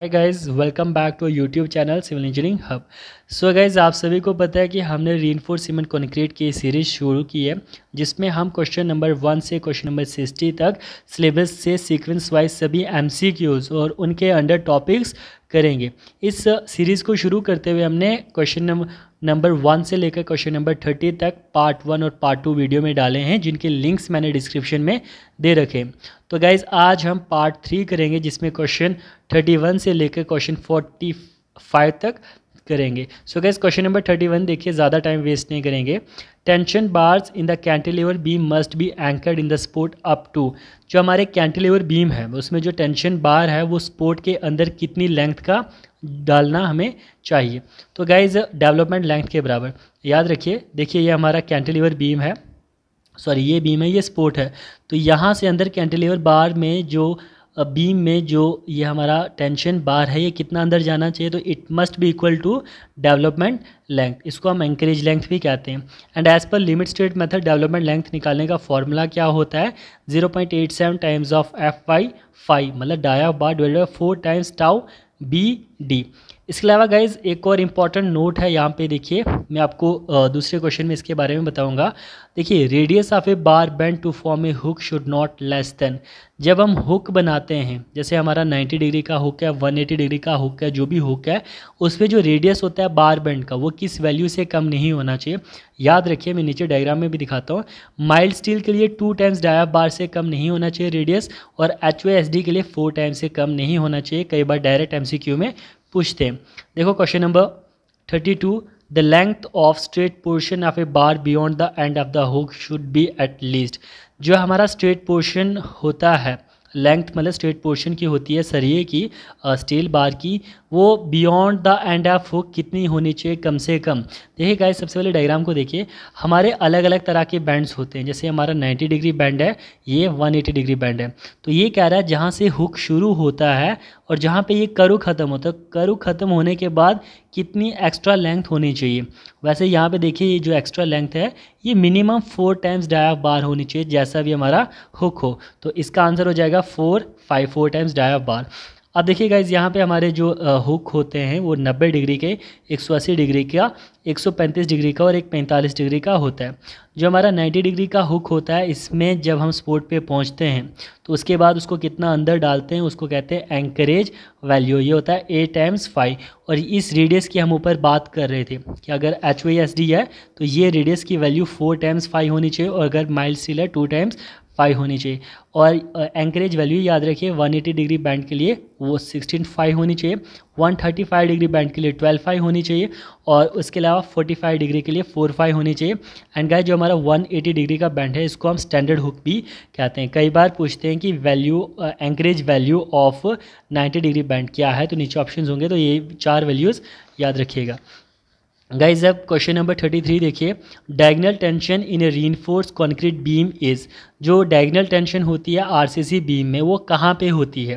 Hi guys, welcome back to YouTube channel civil engineering hub. So guys, आप सभी को पता है कि हमने रीइंफोर्स सीमेंट कंक्रीट की सीरीज़ शुरू की है, जिसमें हम क्वेश्चन नंबर 1 से क्वेश्चन नंबर 60 तक सिलेबस से सीक्वेंस वाइज सभी एमसीक्यूज़ और उनके अंडर टॉपिक्स करेंगे। इस सीरीज़ को शुरू करते हुए हमने क्वेश्चन नंबर 1 से लेकर क्वेश्चन नंबर 30 तक पार्ट 1 और पार्ट 2 वीडियो में डाले हैं, जिनके लिंक्स मैंने डिस्क्रिप्शन में दे रखे हैं। तो गाइज़, आज हम पार्ट 3 करेंगे, जिसमें क्वेश्चन 31 से लेकर क्वेश्चन 45 तक करेंगे। सो गाइस, क्वेश्चन नंबर 31 देखिए, ज़्यादा टाइम वेस्ट नहीं करेंगे। Tension bars in the cantilever beam must be anchored in the support up to. जो हमारे कैंटिलीवर बीम है, उसमें जो टेंशन बार है वो सपोर्ट के अंदर कितनी लेंथ का डालना हमें चाहिए। तो गाइज, डेवलपमेंट लेंथ के बराबर याद रखिए। देखिए, ये हमारा कैंटिलीवर बीम है, सॉरी ये बीम है, ये सपोर्ट है। तो यहाँ से अंदर कैंटिलीवर बार में जो बीम में जो ये हमारा टेंशन बार है, ये कितना अंदर जाना चाहिए, तो it must be equal to development length. इसको हम एंकरेज लेंथ भी कहते हैं। And as per limit state method development length निकालने का फॉर्मूला क्या होता है? 0.87 टाइम्स ऑफ FY5, मतलब dia bar divided by 4 times tau BD। इसके अलावा गाइज, एक और इम्पॉर्टेंट नोट है यहाँ पे। देखिए, मैं आपको दूसरे क्वेश्चन में इसके बारे में बताऊंगा। देखिए, radius of a bar bend to form a hook should not less than. जब हम हुक बनाते हैं, जैसे हमारा 90 डिग्री का हुक है, 180 डिग्री का हुक है, जो भी हुक है, उसमें जो रेडियस होता है बार बेंड का, वो किस वैल्यू से कम नहीं होना चाहिए। याद रखिए, मैं नीचे डायग्राम में भी दिखाता हूँ। माइल्ड स्टील के लिए 2 टाइम्स डाया बार से कम नहीं होना चाहिए रेडियस, और HOSD के लिए 4 टाइम्स से कम नहीं होना चाहिए। कई बार डायरेक्ट MCQ में पूछते हैं। देखो question number 32, the length of straight portion of a bar beyond the end of the hook should be at least. जो हमारा स्ट्रेट पोर्शन होता है, लेंथ मतलब स्ट्रेट पोर्शन की होती है सरिये की, स्टील बार की, वो beyond the end of hook कितनी होनी चाहिए कम से कम। देखिए गाइस, सबसे पहले डायग्राम को देखिए। हमारे अलग अलग तरह के बैंड्स होते हैं। जैसे हमारा 90 डिग्री बैंड है, ये 180 डिग्री बैंड है। तो ये कह रहा है जहाँ से हुक शुरू होता है और जहाँ पे ये कर्व ख़त्म होता है, कर्व ख़त्म होने के बाद कितनी एक्स्ट्रा लेंथ होनी चाहिए। वैसे यहाँ पे देखिए, ये जो एक्स्ट्रा लेंथ है, ये मिनिमम 4 टाइम्स डाया बार होनी चाहिए, जैसा भी हमारा हुक हो। तो इसका आंसर हो जाएगा 4 टाइम्स डाया बार। अब देखिए गाइज, यहाँ पे हमारे जो हुक होते हैं वो 90 डिग्री के, 180 डिग्री का, 135 डिग्री का और एक 45 डिग्री का होता है। जो हमारा 90 डिग्री का हुक होता है, इसमें जब हम सपोर्ट पे पहुँचते हैं तो उसके बाद उसको कितना अंदर डालते हैं, उसको कहते हैं एंकरेज वैल्यू। ये होता है 8 टाइम्स 5। और इस रेडियस की हम ऊपर बात कर रहे थे कि अगर HOSD है तो ये रेडियस की वैल्यू 4 टाइम्स 5 होनी चाहिए, और अगर माइल्ड स्टील है 2 टाइम्स 5 होनी चाहिए। और एंकरेज वैल्यू याद रखिए, 180 डिग्री बैंड के लिए वो 16.5 होनी चाहिए, 135 डिग्री बैंड के लिए 12.5 होनी चाहिए, और उसके अलावा 45 डिग्री के लिए 4.5 होनी चाहिए। एंड गाइस, जो हमारा 180 डिग्री का बैंड है, इसको हम स्टैंडर्ड हुक भी कहते हैं। कई बार पूछते हैं कि value anchorage value of 90 degree bend क्या है, तो नीचे ऑप्शंस होंगे, तो ये 4 वैल्यूज़ याद रखिएगा। गाइज, अब क्वेश्चन नंबर 33 देखिए। Diagonal tension in A reinforced concrete beam is. जो डायगोनल टेंशन होती है RCC बीम में, वो कहाँ पे होती है?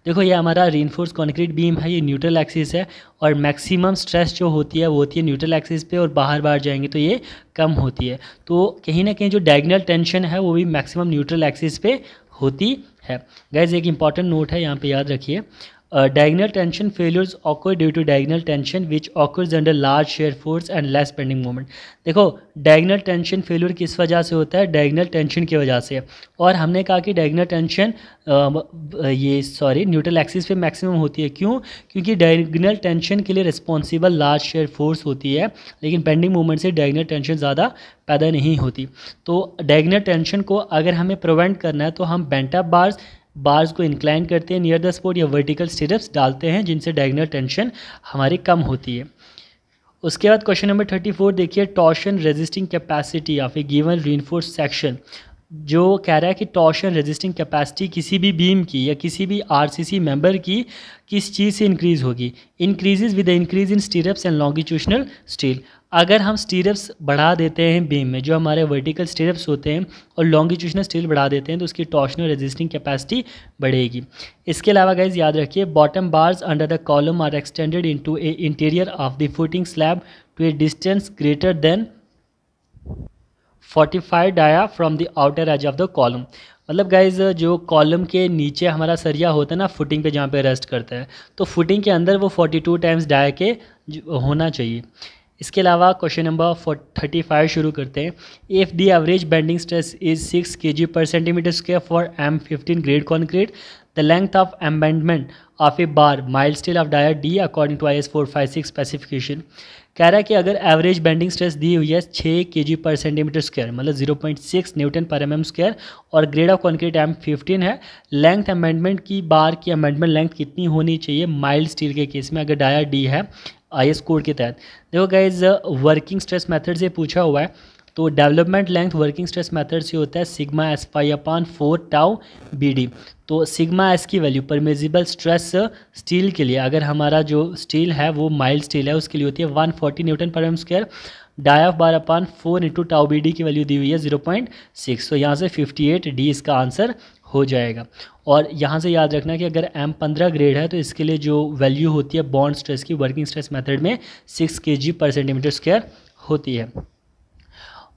देखो, ये हमारा रीइंफोर्स्ड कंक्रीट बीम है, ये न्यूट्रल एक्सिस है, और मैक्सिमम स्ट्रेस जो होती है वो होती है न्यूट्रल एक्सिस पे, और बाहर जाएंगे तो ये कम होती है। तो कहीं ना कहीं जो डायगोनल टेंशन है वो भी मैक्सिमम न्यूट्रल एक्सिस पे होती है। गाइज, एक इंपॉर्टेंट नोट है, यहाँ पे याद रखिए। Diagonal tension failures occur due to diagonal tension which occurs under large shear force and less bending moment। देखो, डायगोनल टेंशन फेल्यूर किस वजह से होता है? डायगोनल टेंशन की वजह से। और हमने कहा कि डायगोनल टेंशन न्यूट्रल एक्सिस पे मैक्सिमम होती है। क्यों? क्योंकि डायगोनल टेंशन के लिए रिस्पॉन्सिबल लार्ज शेयर फोर्स होती है, लेकिन बेंडिंग मूवमेंट से डायगोनल टेंशन ज़्यादा पैदा नहीं होती। तो डायगोनल टेंशन को अगर हमें प्रिवेंट करना है तो हम बेंट अप बार्स को इंक्लाइन करते हैं नियर द सपोर्ट, या वर्टिकल स्टिरप्स डालते हैं, जिनसे डायगोनल टेंशन हमारी कम होती है। उसके बाद क्वेश्चन नंबर 34 देखिए। Torsion resisting capacity of A given reinforced section. जो कह रहा है कि टॉर्शन रेजिस्टिंग कैपेसिटी किसी भी बीम की या किसी भी RCC मेंबर की किस चीज़ से इंक्रीज़ होगी? Increases with the increase in stirrups and longitudinal steel. अगर हम स्टीरप्स बढ़ा देते हैं बीम में, जो हमारे वर्टिकल स्टीरप्स होते हैं, और लॉन्गिट्यूशनल स्टील बढ़ा देते हैं, तो उसकी टॉर्शनल रेजिस्टिंग कैपेसिटी बढ़ेगी। इसके अलावा गाइज याद रखिए, bottom bars under the column are extended into a interior of the footing slab to a distance greater than 45 dia from the outer edge of the column. मतलब guys जो column के नीचे हमारा सरिया होता है ना फुटिंग पे जहाँ पे रेस्ट करता है, तो फुटिंग के अंदर वो 42 टाइम्स डाया के होना चाहिए। इसके अलावा क्वेश्चन नंबर 35 शुरू करते हैं। If the average bending stress is 6 kg per centimeter square for M15 grade concrete, the length of embedment of a bar mild steel of dia D according to IS 456 specification. कह रहा है कि अगर average bending stress दी हुई है 6 kg पर centimetre square मतलब 0.6 Newton पर mm स्क्वायर और ग्रेड ऑफ कॉन्क्रीट M15 है, लेंथ अमेंडमेंट की बार की अमेंडमेंट लेंथ कितनी होनी चाहिए माइल्ड स्टील के केस में अगर डाया डी है IS कोड के तहत। देखो गाइज वर्किंग स्ट्रेस मेथड से पूछा हुआ है, तो development length working stress method से होता है sigma S pi upon 4 tau BD। तो सिग्मा एस की वैल्यू परमिजिबल स्ट्रेस स्टील के लिए, अगर हमारा जो स्टील है वो माइल्ड स्टील है उसके लिए होती है 140 newton per m square. Dia of bar upon 4 into tau BD की वैल्यू दी हुई है 0.6, तो यहाँ से 58D इसका आंसर हो जाएगा। और यहाँ से याद रखना कि अगर M15 ग्रेड है तो इसके लिए जो वैल्यू होती है बॉन्ड स्ट्रेस की वर्किंग स्ट्रेस मेथड में 6 kg पर सेंटीमीटर स्क्वायर होती है।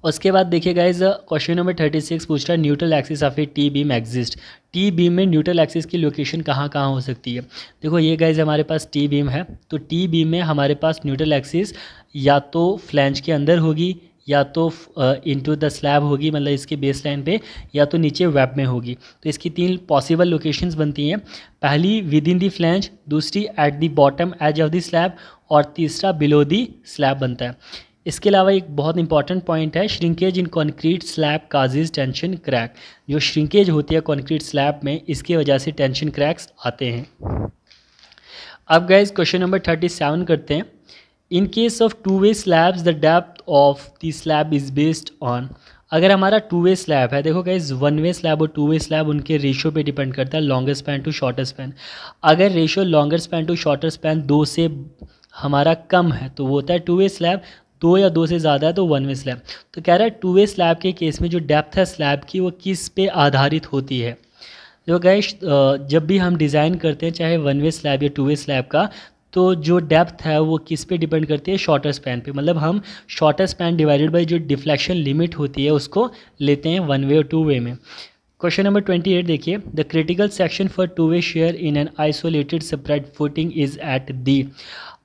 उसके बाद देखिए गाइज क्वेश्चन नंबर 36 पूछ रहा है neutral axis of A T beam exist. T beam में न्यूट्रल एक्सिस की लोकेशन कहाँ कहाँ हो सकती है। देखो ये गाइज हमारे पास टी बीम है, तो टी बीम में हमारे पास न्यूट्रल एक्सिस या तो फ्लैंज के अंदर होगी या तो इनटू द स्लैब होगी मतलब इसके बेस लाइन पे, या तो नीचे वेब में होगी। तो इसकी 3 पॉसिबल लोकेशंस बनती हैं। पहली विद इन दी फ्लैंज, दूसरी at the bottom edge of the slab और तीसरा बिलो दी स्लैब बनता है। इसके अलावा एक बहुत इंपॉर्टेंट पॉइंट है, shrinkage in concrete slab causes tension crack. जो श्रिंकेज होती है कॉन्क्रीट स्लैब में इसकी वजह से टेंशन क्रैक्स आते हैं। अब गाइज क्वेश्चन नंबर 37 करते हैं। In case of 2-way slabs the depth of the slab is based on. अगर हमारा 2-way स्लैब है, देखो गाइज 1-way स्लैब और 2-way स्लैब उनके रेशियो पे डिपेंड करता है, longer span to shorter span. अगर ratio longer span to shorter span 2 से हमारा कम है तो वो होता है 2-way स्लैब, 2 या 2 से ज़्यादा है तो 1-way स्लैब। तो कह रहा है 2-way स्लैब के केस में जो डेप्थ है स्लैब की वो किस पे आधारित होती है। जो गाइस जब भी हम डिज़ाइन करते हैं चाहे 1-way स्लैब या 2-way स्लैब का, तो जो डेप्थ है वो किस पे डिपेंड करती है, शॉर्टर स्पैन पे। मतलब हम शॉर्टर स्पैन डिवाइडेड बाई जो डिफ्लेक्शन लिमिट होती है उसको लेते हैं 1-way और 2-way में। क्वेश्चन नंबर 28 देखिए। The critical section for 2-way share in an isolated separate footing is at the.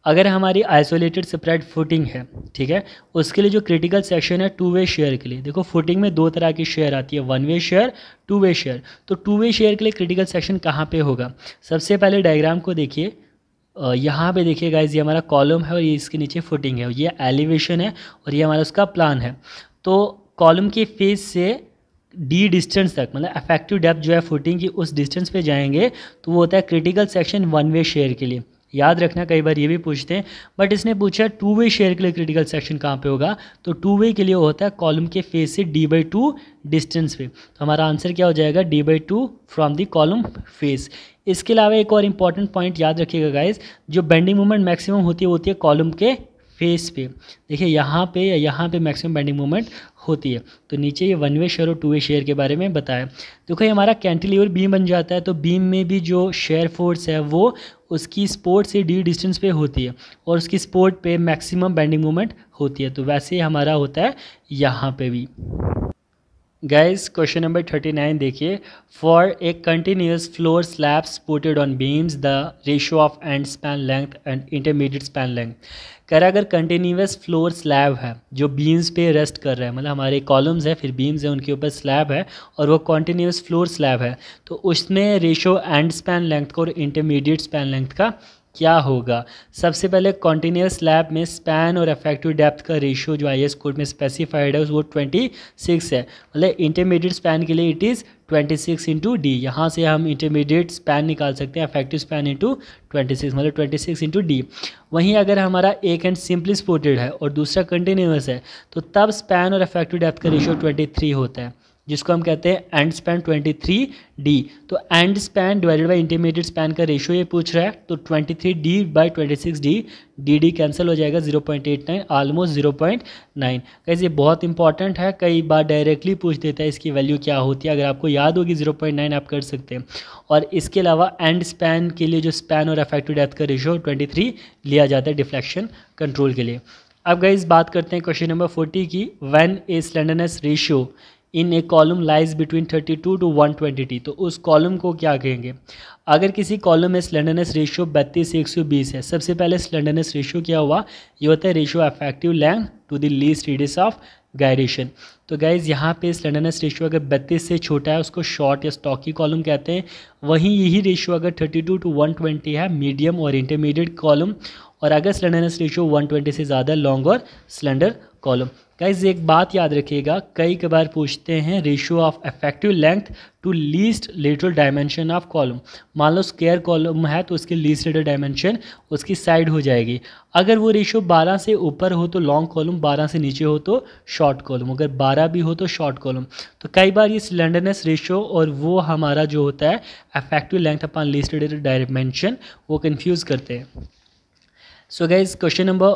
अगर हमारी आइसोलेटेड सेपरेट फुटिंग है, ठीक है, उसके लिए जो क्रिटिकल सेक्शन है 2-way शेयर के लिए, देखो फुटिंग में 2 तरह की शेयर आती है, 1-way शेयर, 2-way शेयर। तो 2-way शेयर के लिए क्रिटिकल सेक्शन कहाँ पे होगा। सबसे पहले डायग्राम को देखिए, यहाँ पे देखिए गाइज ये हमारा कॉलम है और ये इसके नीचे फुटिंग है, ये एलिवेशन है और ये हमारा उसका प्लान है। तो कॉलम के फेस से डी डिस्टेंस तक मतलब इफेक्टिव डेप्थ जो है फुटिंग की उस डिस्टेंस पे जाएंगे तो वो होता है क्रिटिकल सेक्शन 1-way शेयर के लिए। याद रखना कई बार ये भी पूछते हैं, बट इसने पूछा 2-way शेयर के लिए क्रिटिकल सेक्शन कहाँ पे होगा, तो 2-way के लिए होता है कॉलम के फेस से D/2 डिस्टेंस पे। तो हमारा आंसर क्या हो जाएगा, D/2 from the column face. इसके अलावा एक और इम्पॉर्टेंट पॉइंट याद रखिएगा गाइज, जो बेंडिंग मोमेंट मैक्सिमम होती है कॉलम के फेस पे। देखिए यहाँ पे या यहाँ पे मैक्सिमम बेंडिंग मोमेंट होती है। तो नीचे ये 1-way शेयर और 2-way शेयर के बारे में बताया। देखो ये हमारा कैंटिलीवर बीम बन जाता है, तो बीम में भी जो शेयर फोर्स है वो उसकी सपोर्ट से डी डिस्टेंस पे होती है और उसकी सपोर्ट पे मैक्सिमम बेंडिंग मोमेंट होती है। तो वैसे ही हमारा होता है यहाँ पे भी। गाइज क्वेश्चन नंबर 39 देखिए। For a continuous floor slab supported on beams the ratio of and span length and intermediate span length. कह रहा है अगर कंटिन्यूस फ्लोर स्लैब है जो बीम्स पे रेस्ट कर रहा है, मतलब हमारे कॉलम्स है फिर बीम्स है उनके ऊपर स्लैब है और वो कंटिन्यूस फ्लोर स्लैब है, तो उसमें रेशियो एंड स्पैन लेंथ का और इंटरमीडिएट स्पैन लेंथ का क्या होगा। सबसे पहले कॉन्टीन्यूस स्लैब में स्पैन और इफेक्टिव डेप्थ का रेशियो जो IS कोड में स्पेसिफाइड है वो 26 है। मतलब इंटरमीडिएट स्पैन के लिए इट इज़ 26 इंटू डी। यहाँ से हम इंटरमीडिएट स्पैन निकाल सकते हैं, इफेक्टिव स्पैन इंटू 26 मतलब 26 इंटू डी। वहीं अगर हमारा एक एंड सिंपली सपोर्टेड है और दूसरा कंटिन्यूस है तो तब स्पैन और इफेक्टिव डेप्थ का रेशियो 23 होता है, जिसको हम कहते हैं एंड स्पैन 23D। तो and span divided by intermediate span का रेशियो ये पूछ रहा है, तो 23D/26D, डी कैंसिल हो जाएगा 0.89 ऑलमोस्ट 0.9। कैसे ये बहुत इंपॉर्टेंट है, कई बार डायरेक्टली पूछ देता है इसकी वैल्यू क्या होती है। अगर आपको याद होगी 0.9 आप कर सकते हैं। और इसके अलावा एंड स्पैन के लिए जो स्पैन और इफेक्टिव डेप्थ का रेशियो 23 लिया जाता है डिफ्लेक्शन कंट्रोल के लिए। अब गाइस बात करते हैं क्वेश्चन नंबर 40 की। When A slenderness ratio in A column lies between 32 to 120t, तो उस कॉलम को क्या कहेंगे? अगर किसी कॉलम में स्लेंडरनेस रेशियो 32 से 120 है, सबसे पहले स्लेंडरनेस रेशियो क्या हुआ? ये होता है ratio effective length to the least radius of gyration. तो गाइज़ यहाँ पे स्लेंडरनेस रेशियो अगर 32 से छोटा है उसको शॉर्ट या स्टॉकी कॉलम कहते हैं। वहीं यही रेशियो अगर 32 to 120 है, मीडियम और इंटरमीडिएट कॉलम। और अगर स्लेंडरनेस रेशियो 120 से ज़्यादा, लॉन्ग और स्लेंडर कॉलम। गाइज एक बात याद रखिएगा, कई बार पूछते हैं ratio of effective length to least lateral dimension of column. मान लो स्क्वायर कॉलम है तो उसकी लीस्ट लेटरल डायमेंशन उसकी साइड हो जाएगी। अगर वो रेशियो 12 से ऊपर हो तो लॉन्ग कॉलम, 12 से नीचे हो तो शॉर्ट कॉलम, अगर 12 भी हो तो शॉर्ट कॉलम। तो कई बार ये स्लेंडरनेस रेशियो और वो हमारा जो होता है effective length upon least lateral dimension वो कन्फ्यूज़ करते हैं। सो गाइज क्वेश्चन नंबर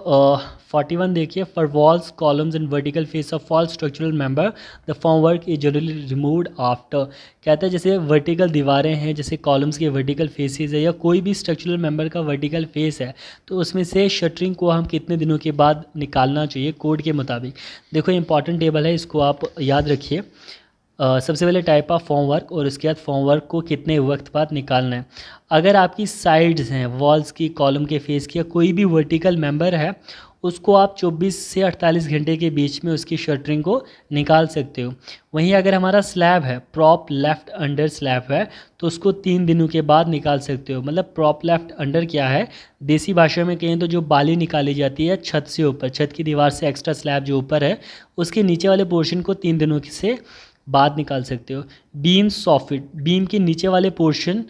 41 देखिए, for walls columns and vertical face of all structural member the form work is generally removed after. कहता है जैसे वर्टिकल दीवारें हैं, जैसे कॉलम्स के वर्टिकल फेसेस है या कोई भी स्ट्रक्चरल मेंबर का वर्टिकल फेस है, तो उसमें से शटरिंग को हम कितने दिनों के बाद निकालना चाहिए कोड के मुताबिक। देखो इंपॉर्टेंट टेबल है, इसको आप याद रखिए। सबसे पहले टाइप ऑफ फॉर्म वर्क और उसके बाद फॉर्म वर्क को कितने वक्त बाद निकालना है। अगर आपकी साइड्स हैं वॉल्स की, कॉलम के फेस की, या कोई भी वर्टिकल मेंबर है, उसको आप 24 से 48 घंटे के बीच में उसकी शटरिंग को निकाल सकते हो। वहीं अगर हमारा स्लैब है, प्रॉप लेफ्ट अंडर स्लैब है, तो उसको 3 दिनों के बाद निकाल सकते हो। मतलब प्रॉप लेफ्ट अंडर क्या है, देसी भाषा में कहें तो जो बाली निकाली जाती है छत से ऊपर, छत की दीवार से एक्स्ट्रा स्लैब जो ऊपर है उसके नीचे वाले पोर्शन को 3 दिनों से बाद निकाल सकते हो। बीम सॉफिट, बीम के नीचे वाले पोर्शन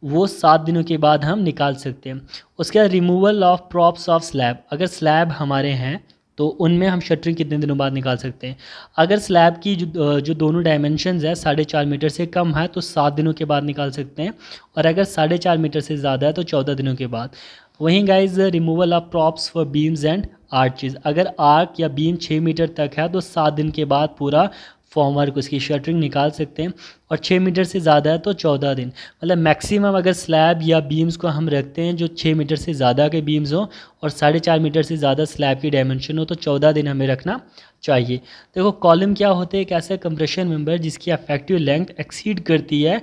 वो 7 दिनों के बाद हम निकाल सकते हैं। उसके बाद removal of props of slab, अगर स्लैब हमारे हैं तो उनमें हम शटरिंग कितने दिनों बाद निकाल सकते हैं। अगर स्लैब की जो दोनों डायमेंशंस है 4.5 मीटर से कम है तो 7 दिनों के बाद निकाल सकते हैं, और अगर 4.5 मीटर से ज़्यादा है तो 14 दिनों के बाद। वहीं guys removal of props for beams and arches, अगर आर्क या बीम 6 मीटर तक है तो 7 दिन के बाद पूरा फॉर्म वर्क उसकी शटरिंग निकाल सकते हैं, और 6 मीटर से ज़्यादा है तो 14 दिन। मतलब मैक्सिमम अगर स्लैब या बीम्स को हम रखते हैं जो 6 मीटर से ज़्यादा के बीम्स हो और 4.5 मीटर से ज़्यादा स्लैब की डायमेंशन हो तो 14 दिन हमें रखना चाहिए। देखो कॉलम क्या होते हैं, एक ऐसा कंप्रेशन मेंबर जिसकी इफेक्टिव लेंथ एक्सीड करती है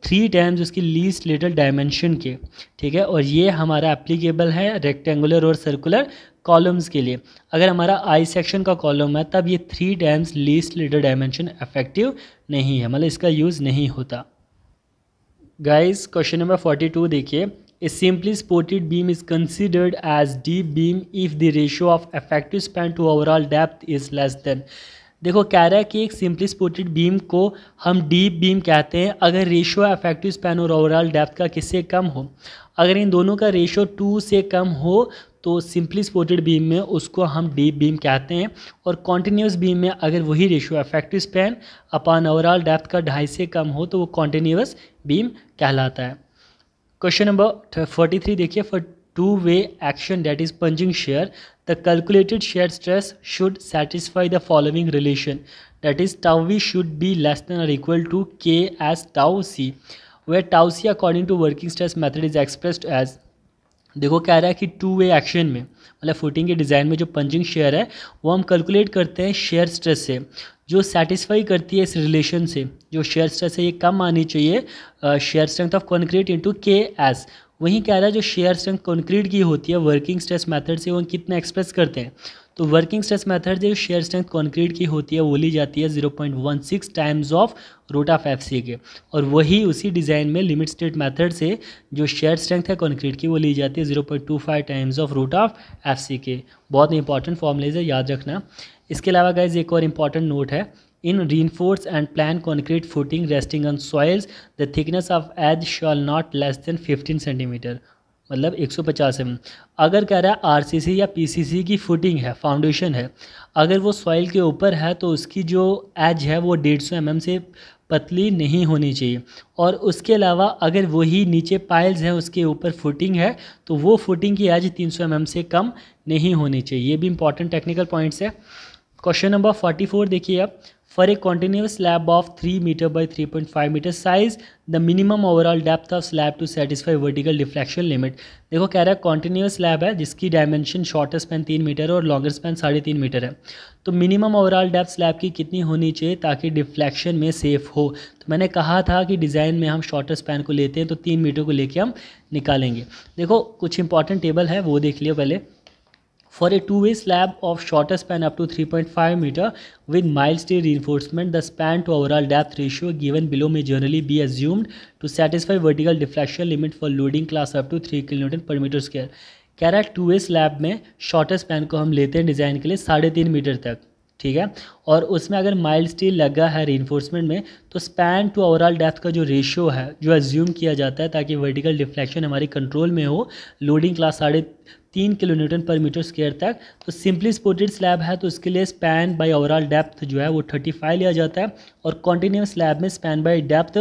3 टाइम्स उसकी लीस्ट लेटरल डायमेंशन के, ठीक है। और ये हमारा एप्लीकेबल है रेक्टेंगुलर और सर्कुलर कॉलम्स के लिए। अगर हमारा आई सेक्शन का कॉलम है तब ये 3 times least lateral dimension effective नहीं है, मतलब इसका यूज़ नहीं होता। गाइस क्वेश्चन नंबर 42 देखिए, a simply supported beam is considered as deep beam if the ratio of effective span to overall depth is less than. देखो कह रहा है कि एक सिंपली सपोर्टेड बीम को हम डीप बीम कहते हैं अगर रेशियो इफेक्टिव स्पैन और ओवरऑल डेप्थ का किससे कम हो। अगर इन दोनों का रेशियो 2 से कम हो तो सिंपली सपोर्टेड बीम में उसको हम डीप बीम कहते हैं, और कॉन्टीन्यूस बीम में अगर वही ratio effective span upon overall depth का 2.5 से कम हो तो वो कॉन्टीन्यूस बीम कहलाता है। क्वेश्चन नंबर 43 देखिए, for two way action that is punching shear the calculated shear stress should satisfy the following relation, that is tau v should be less than और equal to k as tau c, where tau c according to working stress method is expressed as. देखो कह रहा है कि to way action में, मतलब footing के design में जो पंचिंग शेयर है वो हम कैलकुलेट करते हैं शेयर स्ट्रेस से, जो सेटिस्फाई करती है इस रिलेशन से। जो शेयर स्ट्रेस है ये कम आनी चाहिए shear strength of concrete into के एस। वहीं कह रहा है जो शेयर स्ट्रेंथ कंक्रीट की होती है वर्किंग स्ट्रेस मेथड से वो कितना एक्सप्रेस करते हैं, तो वर्किंग स्ट्रेस मेथड जो शेयर स्ट्रेंथ कंक्रीट की होती है वो ली जाती है 0.16 times of root of f c k, और वही उसी डिज़ाइन में लिमिट स्टेट मेथड से जो शेयर स्ट्रेंथ है कंक्रीट की वो ली जाती है 0.25 times of root of f c k. बहुत इंपॉर्टेंट फॉर्मूलेज है, याद रखना। इसके अलावा गाइज एक और इम्पॉर्टेंट नोट है, इन reinforced and planned concrete footing resting on soils the thickness of edge shall not less than 15 centimetre, मतलब 150 mm। अगर कह रहा है आरसीसी या पीसीसी की फुटिंग है, फाउंडेशन है, अगर वो सॉइल के ऊपर है तो उसकी जो एज है वो 150 mm से पतली नहीं होनी चाहिए, और उसके अलावा अगर वही नीचे पाइल्स हैं उसके ऊपर फुटिंग है तो वो फुटिंग की एज 300 mm से कम नहीं होनी चाहिए। ये भी इंपॉर्टेंट टेक्निकल पॉइंट्स है। क्वेश्चन नंबर 44 देखिए आप, for a continuous slab of 3 metre by 3.5 metre size the minimum overall depth of slab to satisfy vertical deflection limit. देखो कह रहा है कॉन्टिन्यूस स्लैब है जिसकी डायमेंशन शॉर्टर स्पैन 3 मीटर है और लॉन्गर स्पैन 3.5 मीटर है, तो मिनिमम ओवरऑल डेप्थ स्लैब की कितनी होनी चाहिए ताकि डिफ्लेक्शन में सेफ हो। तो मैंने कहा था कि डिज़ाइन में हम शॉर्टर स्पैन को लेते हैं तो 3 मीटर को लेके हम निकालेंगे। देखो कुछ इंपॉर्टेंट टेबल है वो देख लियो पहले। For a two-way slab of shorter span up to 3.5 meter with mild steel reinforcement, the span to overall depth ratio given below may generally be assumed to satisfy vertical deflection limit for loading class up to 3 kN per meter square। कह रहा है two way slab में shorter span को हम लेते हैं design के लिए 3.5 मीटर तक, ठीक है, और उसमें अगर माइल्ड स्टील लगा है रीइंफोर्समेंट में तो स्पैन टू ओवरऑल डेप्थ का जो रेशियो है जो एज्यूम किया जाता है ताकि वर्टिकल डिफ्लेक्शन हमारी कंट्रोल में हो, लोडिंग क्लास 3.5 किलोन्यूटन पर मीटर स्क्वायर तक। तो सिंपली सपोर्टेड स्लैब है तो इसके लिए स्पैन बाय ओवरऑल डेप्थ जो है वो 35 लिया जाता है और कॉन्टिन्यूस स्लैब में स्पैन बाय डेप्थ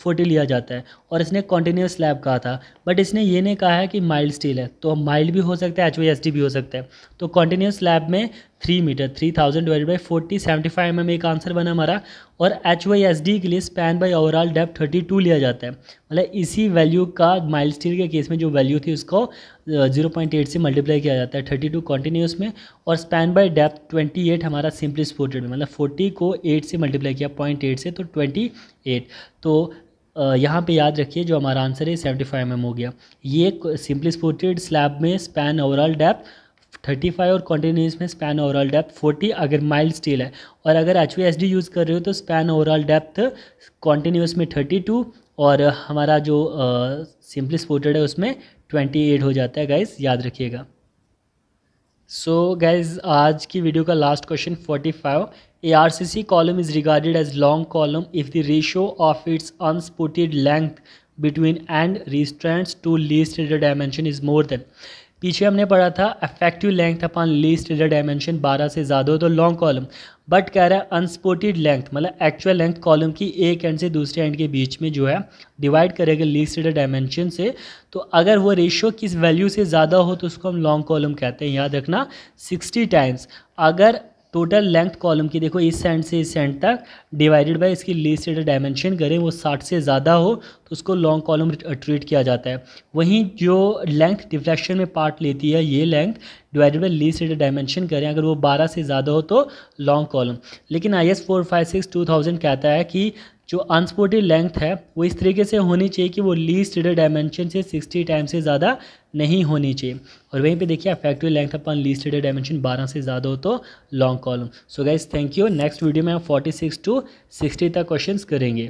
40 लिया जाता है। और इसने कॉन्टिन्यूस स्लैब कहा था बट इसने ये नहीं कहा है कि माइल्ड स्टील है, तो माइल्ड भी हो सकता है, HYSD भी हो सकता है। तो कॉन्टिन्यूस स्लैब में 3 मीटर 3000 डिवाइडेड बाई 40 75 mm एक आंसर बना हमारा। और HYSD के लिए स्पैन बाय ओवरऑल डेप्थ 32 लिया जाता है, मतलब इसी वैल्यू का माइल्ड स्टील के केस में जो वैल्यू थी उसको 0.8 से मल्टीप्लाई किया जाता है 32 कॉन्टिन्यूस में, और स्पैन बाय डेप्थ 28 हमारा सिंपली सपोर्टेड में, मतलब 40 को 8 से मल्टीप्लाई किया 0.8 से तो 28। तो यहाँ पे याद रखिए जो हमारा आंसर है 75 mm हो गया। ये सिंपली सपोर्टेड स्लैब में स्पैन ओवरऑल डेप्थ 35 और कॉन्टिन्यूस में स्पैन ओवरऑल डेप्थ 40 अगर माइल्ड स्टील है, और अगर HYSD यूज़ कर रहे हो तो स्पैन ओवरऑल डेप्थ कॉन्टिन्यूस में 32 और हमारा जो सिंपली सपोर्टेड है उसमें 28 हो जाता है गाइस, याद रखिएगा। सो गाइस आज की वीडियो का last question 45, a RCC column is regarded as long column if the ratio of its unsupported length between end restraints to least rated dimension is more than. पीछे हमने पढ़ा था effective length upon least rated dimension 12 से ज़्यादा हो तो long column, but कह रहा है अनसपोर्टेड लेंथ मतलब एक्चुअल लेंथ कॉलम की एक एंड से दूसरे एंड के बीच में जो है डिवाइड करेगा लीस्ट रेटेड डायमेंशन से, तो अगर वो रेशियो किस वैल्यू से ज़्यादा हो तो उसको हम लॉन्ग कॉलम कहते हैं, याद रखना 60 टाइम्स। अगर टोटल लेंथ कॉलम की देखो इस एंड से इस एंड तक डिवाइडेड बाय इसकी लीस्ट रेटेड डायमेंशन करें वो 60 से ज़्यादा हो तो उसको लॉन्ग कॉलम ट्रीट किया जाता है। वहीं जो लेंथ डिफ्लेक्शन में पार्ट लेती है ये length divided by least rated dimension करें अगर वो 12 से ज़्यादा हो तो लॉन्ग कॉलम। लेकिन IS 456-2000 कहता है कि जो अनसपोर्टेड लेंथ है वो इस तरीके से होनी चाहिए कि वो लीस्ट रेटेड डायमेंशन से 60 टाइम्स से ज़्यादा नहीं होनी चाहिए। और वहीं पे देखिए इफेक्टिव लेंथ अपन लीस्ट रेटेड डायमेंशन 12 से ज़्यादा हो तो long column. So guys thank you. Next video में हम 46 to 60 तक क्वेश्चंस करेंगे।